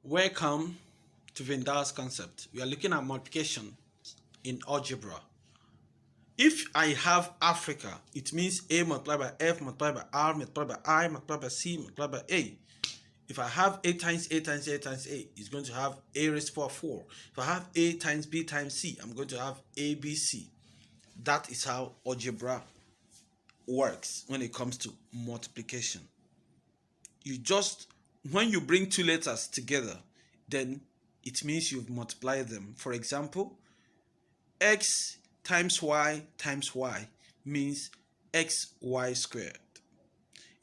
Welcome to VINDAL'S concept. We are looking at multiplication in algebra. If I have Africa, it means A multiplied by F multiplied by R multiplied by I multiplied by C multiplied by A. If I have A times A times A times A, it's going to have A raised to the power 4. If I have A times B times C, I'm going to have ABC. That is how algebra works when it comes to multiplication. When you bring two letters together, then it means you've multiplied them. For example, x times y means xy squared.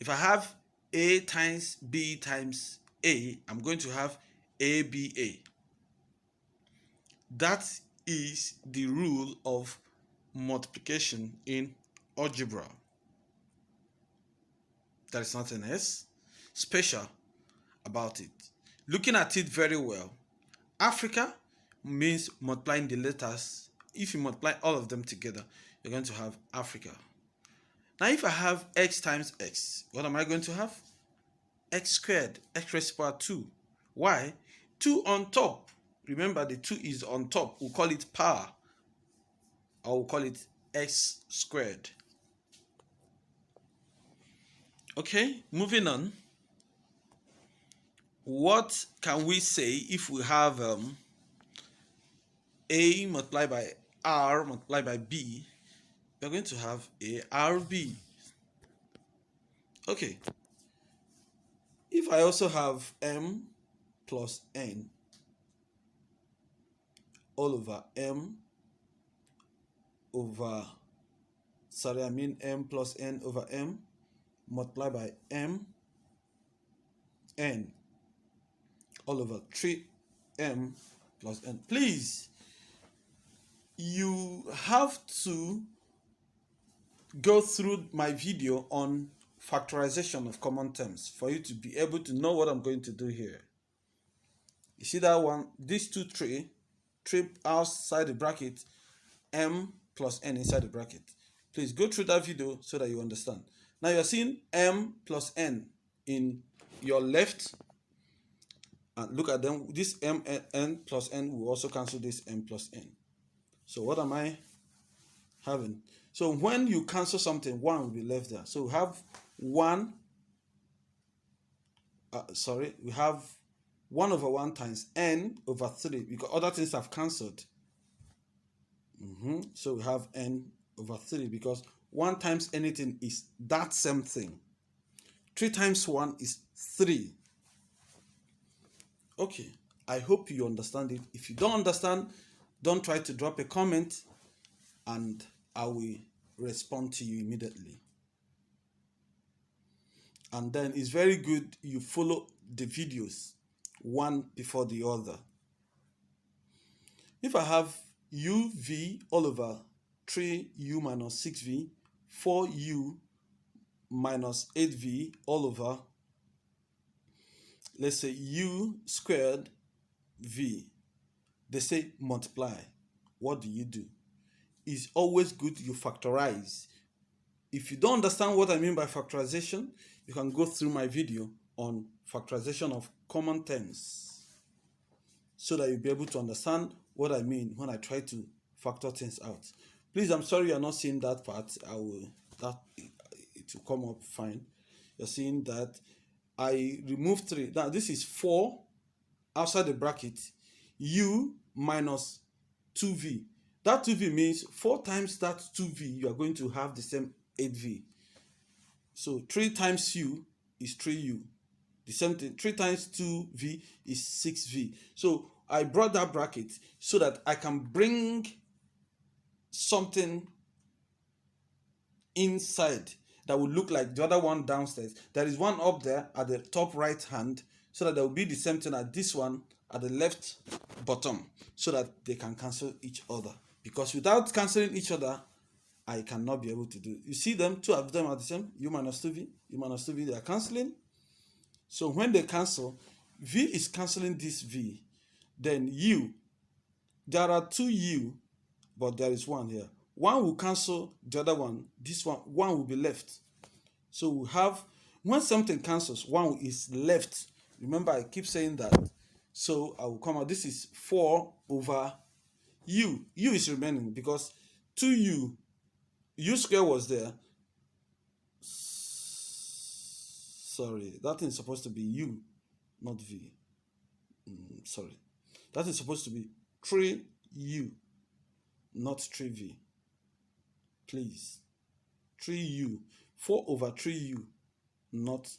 If I have A times B times A, I'm going to have ABA. That is the rule of multiplication in algebra. There is nothing else special about it. Looking at it very well, Africa means multiplying the letters. If you multiply all of them together, you're going to have Africa. Now, if I have x times x, what am I going to have? X squared, x raised to the power 2. Why? 2 on top. Remember, the 2 is on top. We'll call it power, or we'll call it x squared. Okay, moving on. What can we say if we have A multiplied by R multiplied by B? We're going to have ARB. Okay. If I also have M plus N all over M plus N over M multiplied by M N all over 3M plus N. Please, you have to go through my video on factorization of common terms for you to be able to know what I'm going to do here. You see that one? These two 3 outside the bracket, M plus N inside the bracket. Please go through that video so that you understand. Now you're seeing M plus N in your left. And look at them. This M N plus N will also cancel this M plus N. So what am I having? So when you cancel something, 1 will be left there. So we have 1. We have 1 over 1 times N over 3 because other things have cancelled. So we have N over 3 because 1 times anything is that same thing. 3 times 1 is 3. Okay, I hope you understand it. If you don't understand, don't try to drop a comment and I will respond to you immediately. And then it's very good you follow the videos one before the other. If I have UV all over 3U minus 6V, 4U minus 8V all over, let's say U squared V. They say multiply. What do? It's always good you factorize. If you don't understand what I mean by factorization, you can go through my video on factorization of common terms so that you'll be able to understand what I mean when I try to factor things out. Please, I'm sorry you're not seeing that part. It will come up fine. You're seeing that I removed 3. Now this is 4 outside the bracket, U minus 2V. That 2V means 4 times that 2V, you are going to have the same 8V. So 3 times U is 3U. The same thing, 3 times 2V is 6V. So I brought that bracket so that I can bring something inside that will look like the other one downstairs. There is one up there at the top right hand, so that there will be the same thing as this one at the left bottom, so that they can cancel each other. Because without cancelling each other, I cannot be able to do it. You see them, 2 of them are the same, U minus 2V, U minus 2V, they are cancelling. So when they cancel, V is cancelling this V. Then U, there are 2 U, but there is 1 here. 1 will cancel the other one. This one will be left. So we have, when something cancels, 1 is left. Remember, I keep saying that So I will come out. This is 4 over u. U is remaining because 2u, u square was there. Sorry, that thing is supposed to be u, not v. Sorry. That is supposed to be 3u, not 3v. Please. 3u. 4 over 3u, not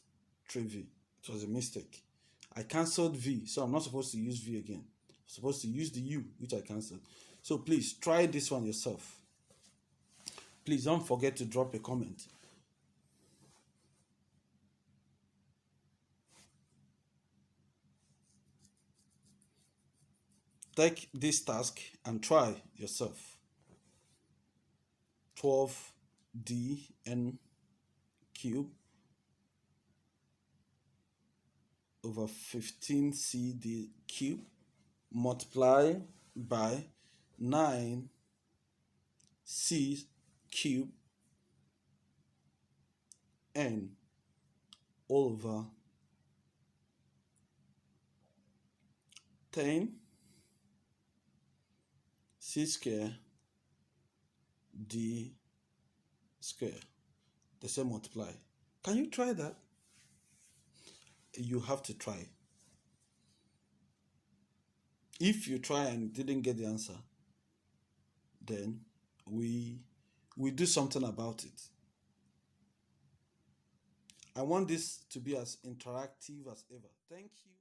3v. It was a mistake. I cancelled v, so I'm not supposed to use v again. I'm supposed to use the u, which I cancelled. So please try this one yourself. Please don't forget to drop a comment. Take this task and try yourself. 12dn cube over 15cd cube multiply by 9c cube n all over 10 c square d square. They say multiply. Can you try that? You have to try. If you try and didn't get the answer, then we do something about it. I want this to be as interactive as ever. Thank you.